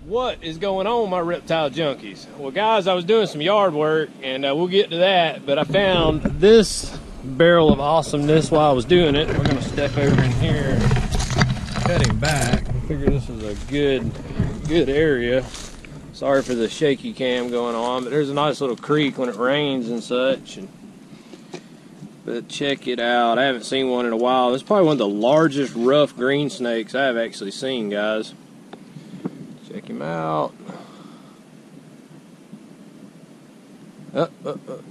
What is going on, my reptile junkies? Well, guys, I was doing some yard work, and we'll get to that, but I found this barrel of awesomeness while I was doing it. We're going to step over in here and cut him back. I figure this is a good area. Sorry for the shaky cam going on, but there's a nice little creek when it rains and such. But check it out. I haven't seen one in a while. This is probably one of the largest rough green snakes I have actually seen, guys. Check him out.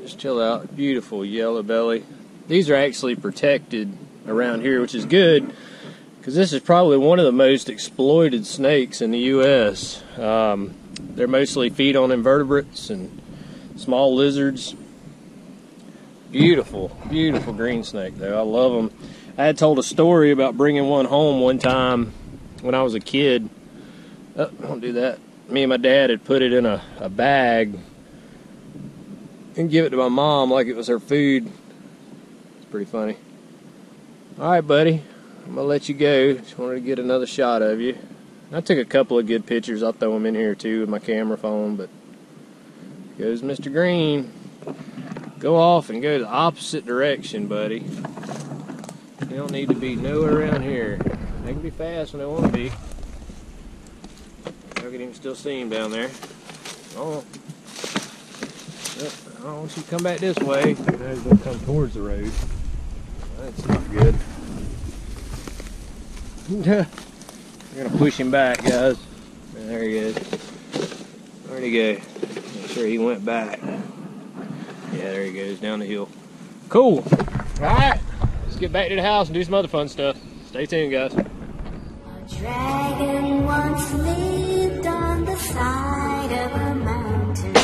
Just chill out. Beautiful yellow belly. These are actually protected around here, which is good, because this is probably one of the most exploited snakes in the U.S. They're mostly feed on invertebrates and small lizards. Beautiful, beautiful green snake, though. I love them. I had told a story about bringing one home one time when I was a kid. Oh, don't do that. Me and my dad had put it in a bag and give it to my mom like it was her food. It's pretty funny. Alright, buddy. I'm going to let you go. Just wanted to get another shot of you. I took a couple of good pictures. I'll throw them in here too with my camera phone, but goes Mr. Green. Go off and go the opposite direction, buddy. They don't need to be nowhere around here. They can be fast when they want to be. I can even still see him down there. Oh, I don't want you to come back this way. Now he's going to come towards the road. That's not good. We're going to push him back, guys. There he is. Where'd he go? Make sure he went back. Yeah, there he goes, down the hill. Cool. Alright, let's get back to the house and do some other fun stuff. Stay tuned, guys. A dragon once lived on the side of a mountain.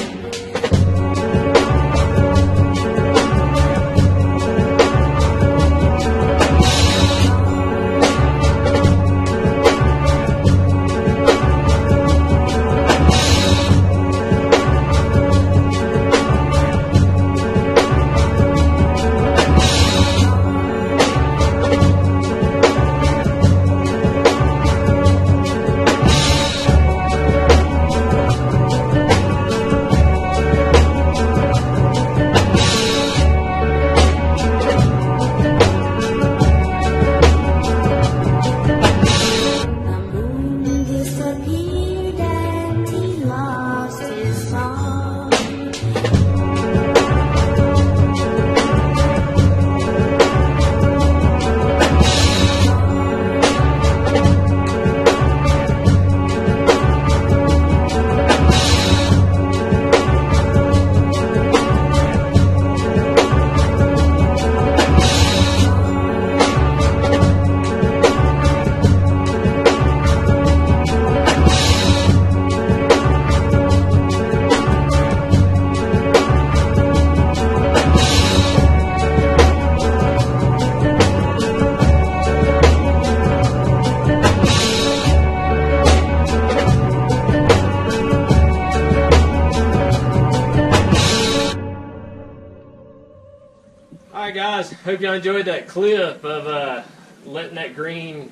Alright, guys, hope y'all enjoyed that clip of letting that green,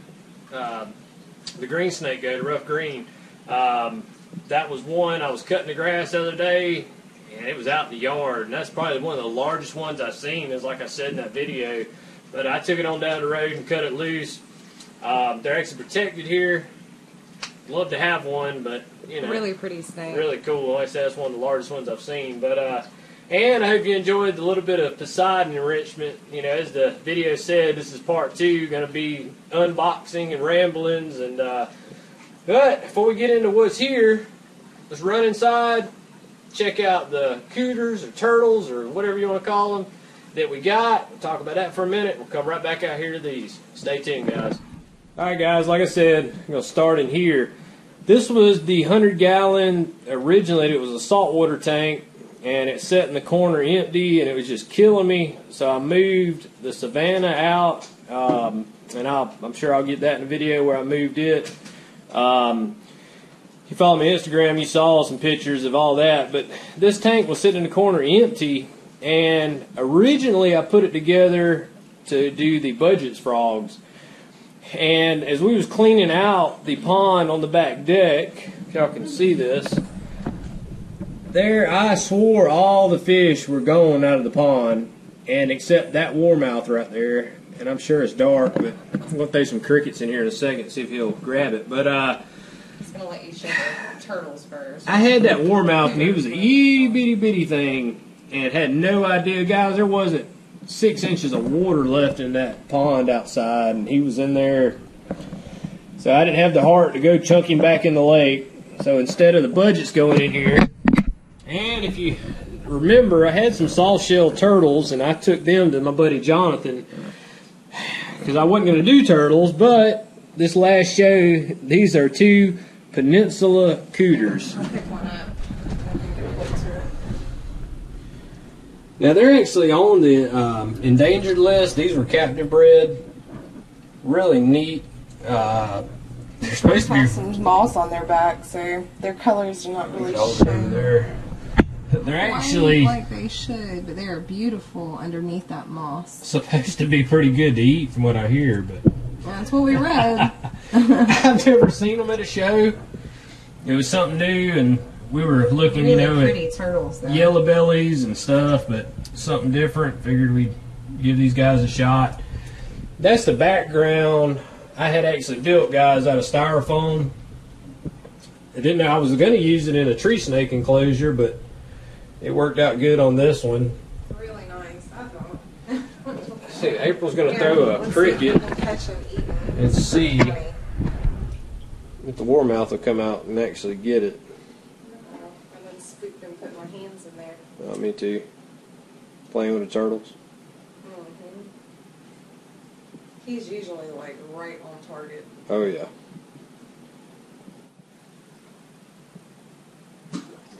the green snake go, the rough green. That was one. I was cutting the grass the other day, and it was out in the yard, and that's probably one of the largest ones I've seen, as like I said in that video. But I took it on down the road and cut it loose. They're actually protected here. Love to have one, but, you know. Really pretty snake. Really cool. Like I said, that's one of the largest ones I've seen. But, and I hope you enjoyed the little bit of Poseidon enrichment. You know, as the video said, this is part 2. Going to be unboxing and ramblings. And but before we get into what's here, let's run inside, check out the cooters or turtles or whatever you want to call them that we got. We'll talk about that for a minute. We'll come right back out here to these. Stay tuned, guys. All right, guys, like I said, I'm going to start in here. This was the 100-gallon, originally it was a saltwater tank, and it sat in the corner empty, and it was just killing me. So I moved the Savannah out, and I'm sure I'll get that in the video where I moved it. If you follow me on Instagram, you saw some pictures of all that. But this tank was sitting in the corner empty, and originally I put it together to do the budget frogs. And as we was cleaning out the pond on the back deck, if y'all can see this. There, I swore all the fish were gone out of the pond, and except that warmouth right there. And I'm sure it's dark, but I'm going to throw some crickets in here in a second, see if he'll grab it. But He's going to let you show the turtles first. I had that warmouth, and he was a itty bitty bitty thing, and had no idea, guys, there wasn't 6 inches of water left in that pond outside, and he was in there. So I didn't have the heart to go chunk him back in the lake. So instead of the budgets going in here, and if you remember, I had some soft shell turtles, and I took them to my buddy Jonathan because I wasn't going to do turtles, but this last show, these are 2 peninsula cooters. I'll pick one up. Now, they're actually on the endangered list. These were captive bred. Really neat. They're supposed to be... Have some moss on their back, so their colors do not really show. They're actually... like they should, but they are beautiful underneath that moss. supposed to be pretty good to eat from what I hear, but... Well, that's what we read. I've never seen them at a show. It was something new, and we were looking, Really you know, pretty at turtles, though. yellow bellies and stuff, but something different. Figured we'd give these guys a shot. That's the background I had actually built, guys, out of styrofoam. I didn't know I was going to use it in a tree snake enclosure, but it worked out good on this one. Really nice, I thought. Let's see, April's going to throw a cricket and see if the warmouth will come out and actually get it. And then scoop and put my hands in there. Oh, me too. Playing with the turtles. Mm-hmm. He's usually like right on target. Oh, yeah.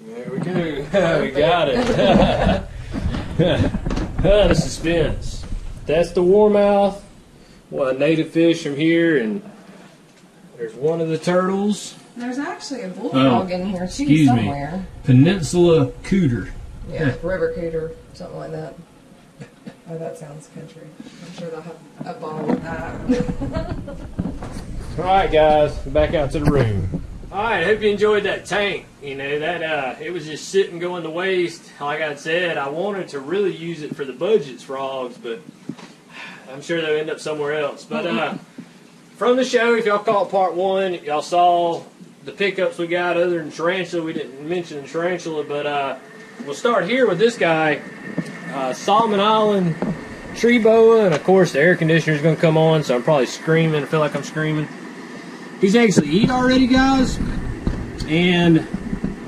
There we go. We got it. The suspense. That's the warmouth. Well, a native fish from here, and there's one of the turtles. There's actually a bullfrog in here too Excuse somewhere. me. Peninsula cooter. Yeah, river cooter, something like that. Oh, that sounds country. I'm sure they'll have a ball with that. All right, guys, back out to the room. All right, I hope you enjoyed that tank. You know, that it was just sitting going to waste. Like I said, I wanted to really use it for the budgets frogs, but I'm sure they'll end up somewhere else. But from the show, if y'all caught part 1, y'all saw the pickups we got other than tarantula. We didn't mention the tarantula, but we'll start here with this guy, Solomon Island tree boa, and of course the air conditioner is going to come on, so I'm probably screaming. I feel like I'm screaming. He's actually eat already, guys, and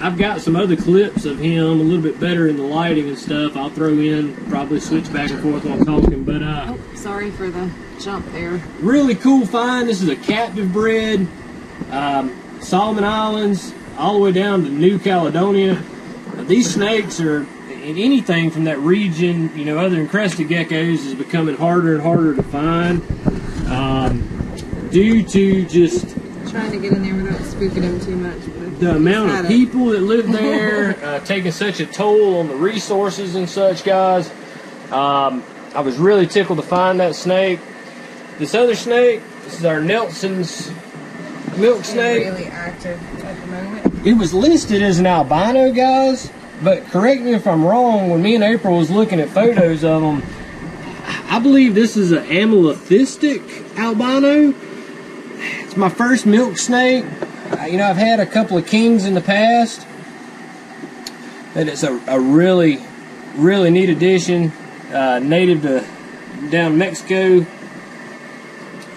I've got some other clips of him a little bit better in the lighting and stuff. I'll throw in, probably switch back and forth while talking, but oh, sorry for the jump there. Really cool find. This is a captive bred, Solomon Islands, all the way down to New Caledonia. These snakes are, in anything from that region, you know, other than crested geckos, is becoming harder and harder to find due to just Trying to get in there without spooking him too much. But the amount of people that live there, taking such a toll on the resources and such, guys. I was really tickled to find that snake. This other snake, this is our Nelson's milk snake. Really active at the moment. It was listed as an albino, guys, but correct me if I'm wrong, when me and April was looking at photos of them, I believe this is an amethystic albino. It's my first milk snake. You know, I've had a couple of kings in the past, but it's a really, really neat addition. Native to down Mexico.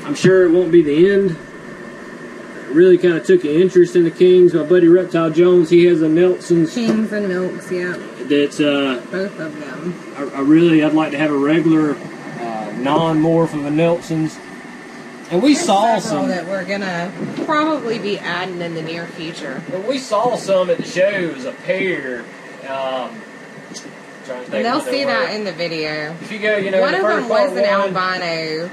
I'm sure it won't be the end. Really kind of took an interest in the kings. My buddy Reptile Jones, he has a Nelson's. Kings and milks, yeah. That's Both of them. I'd like to have a regular non-morph of a Nelson's. And we saw some that we're gonna probably be adding in the near future. And we saw some at the show. It was a pair. Trying to think And they'll what they see were. that in the video. If you go, you know, One the of first them was part an one, albino.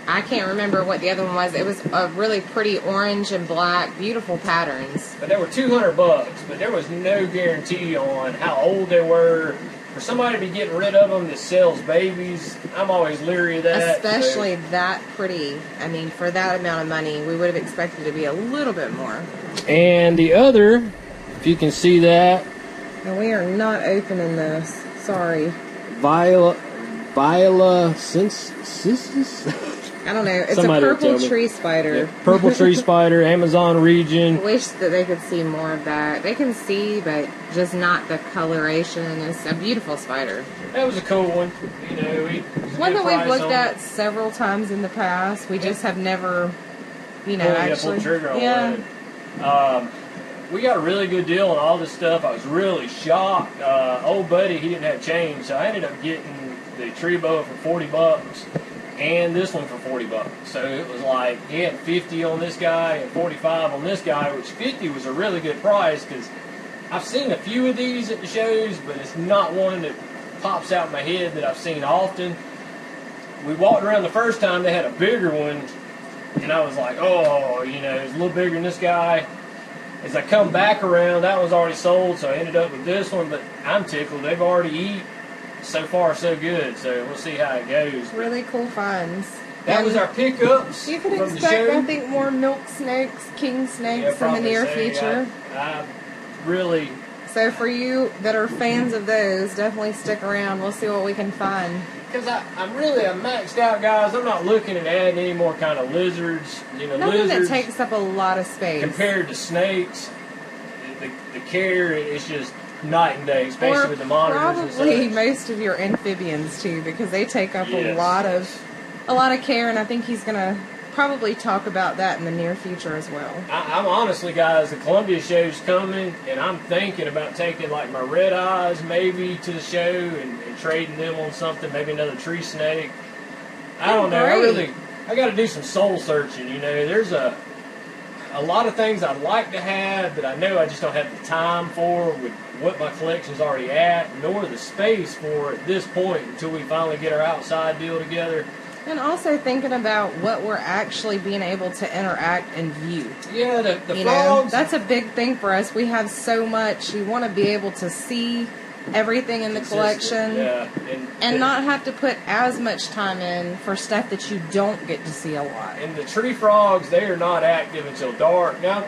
I can't remember what the other one was. It was a really pretty orange and black, beautiful patterns. But they were $200, but there was no guarantee on how old they were. for somebody to be getting rid of them that sells babies, I'm always leery of that. Especially that pretty. I mean, for that amount of money, we would have expected to be a little bit more. And the other, if you can see that. And we are not opening this. Sorry. Viola I don't know. It's Somebody a will tell purple me. tree spider. Yeah, purple tree spider, Amazon region. Wish that they could see more of that. They can see, but just not the coloration. It's a beautiful spider. That was a cool one. You know, One that we've looked at several times in the past. We just have never, you know, pulled the trigger on that. We got a really good deal on all this stuff. I was really shocked. Old buddy, he didn't have change, so I ended up getting the tree boa for $40 and this one for $40. So it was like he had 50 on this guy and 45 on this guy, which 50 was a really good price because I've seen a few of these at the shows, but it's not one that pops out in my head that I've seen often. We walked around the first time, they had a bigger one, and I was like, oh, you know, it's a little bigger than this guy. As I come back around, that one's already sold, so I ended up with this one, but I'm tickled. They've already eaten. So far, so good, so we'll see how it goes. Really cool finds. That was our pickups. You could from expect, the show. I think, more milk snakes, king snakes in the near future. I really... So for you that are fans of those, definitely stick around. We'll see what we can find. Because I'm maxed out, guys. I'm not looking at adding any more kind of lizards. You know, Nothing lizards that takes up a lot of space. compared to snakes, the care is just night and day, especially with the monitors and probably such. most of your amphibians too, because they take up Yes. a lot of care, and I think he's gonna probably talk about that in the near future as well. I'm honestly, guys, the Columbia show's coming, and I'm thinking about taking like my red eyes maybe to the show and trading them on something, maybe another tree snake. I don't know. Great. I got to do some soul searching. You know, there's a lot of things I'd like to have that I know I just don't have the time for with what my collection's already at, nor the space for at this point until we finally get our outside deal together. And also thinking about what we're actually being able to interact and view. Yeah, the You frogs. know, that's a big thing for us. We have so much. You want to be able to see everything in the collection, Yeah, and not have to put as much time in for stuff that you don't get to see a lot. And the tree frogs, they are not active until dark. Now,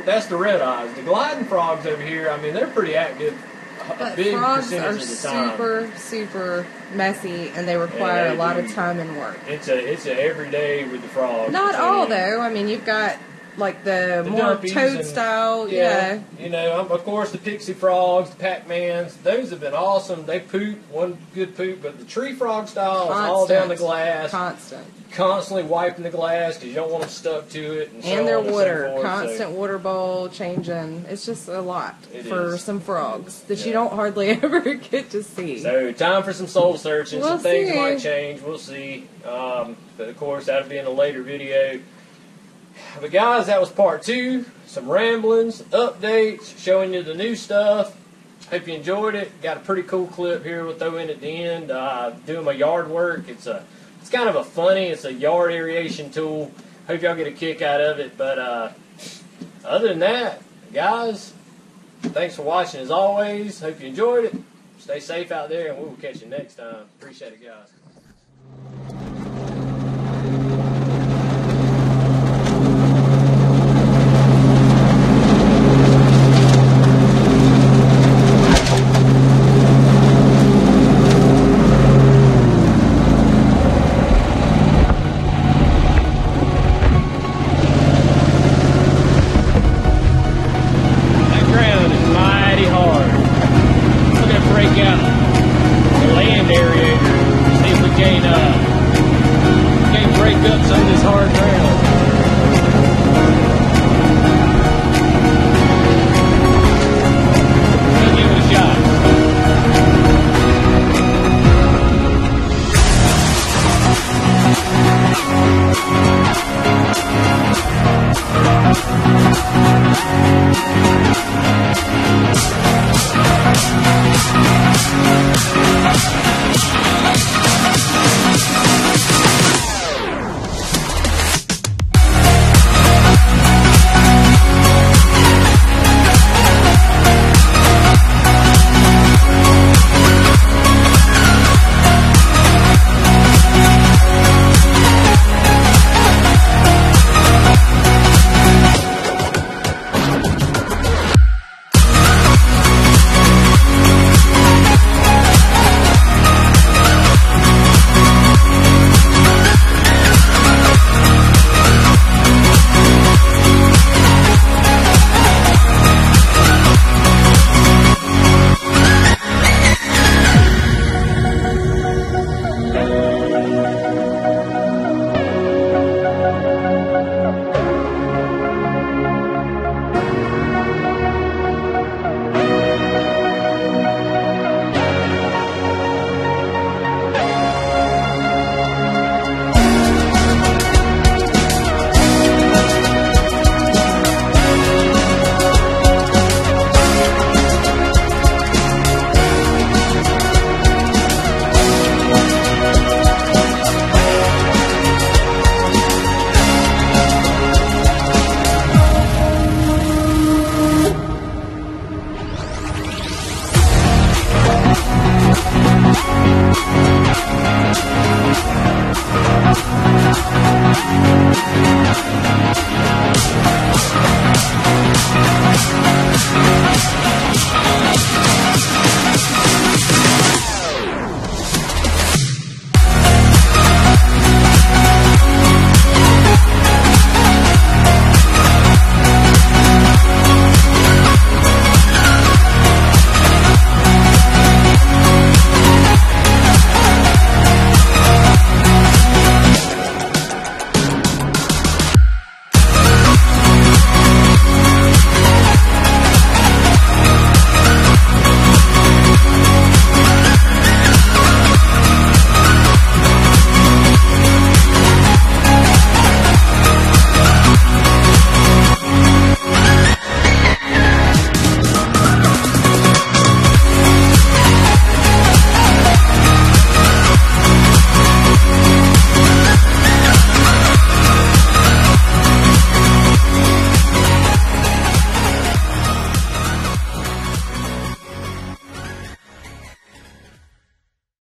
that's the red eyes. The gliding frogs over here, I mean, they're pretty active a But big frogs are percentage of the time. super, super messy, and they require Yeah, they a lot do. of time and work. It's a everyday with the frogs. Not So, all, though. I mean, you've got like the more dumpies toad and- style, Yeah, you know, of course the pixie frogs, the Pac-Mans, those have been awesome. They poop, one good poop, but the tree frog style is all down the glass, Constant. constantly wiping the glass because you don't want them stuck to it. And so And their on and so water, forth, constant water bowl changing. It's just a lot It for is. some frogs that you Yeah. don't hardly ever get to see. So time for some soul searching. We'll Some things see. might change. We'll see. But of course that'll be in a later video. But guys, that was part 2. Some ramblings, updates, showing you the new stuff. Hope you enjoyed it. Got a pretty cool clip here we'll throw in at the end. Doing my yard work. It's kind of a funny. It's a yard aeration tool. Hope y'all get a kick out of it. But other than that, guys, thanks for watching as always. Hope you enjoyed it. Stay safe out there, and we'll catch you next time. Appreciate it, guys.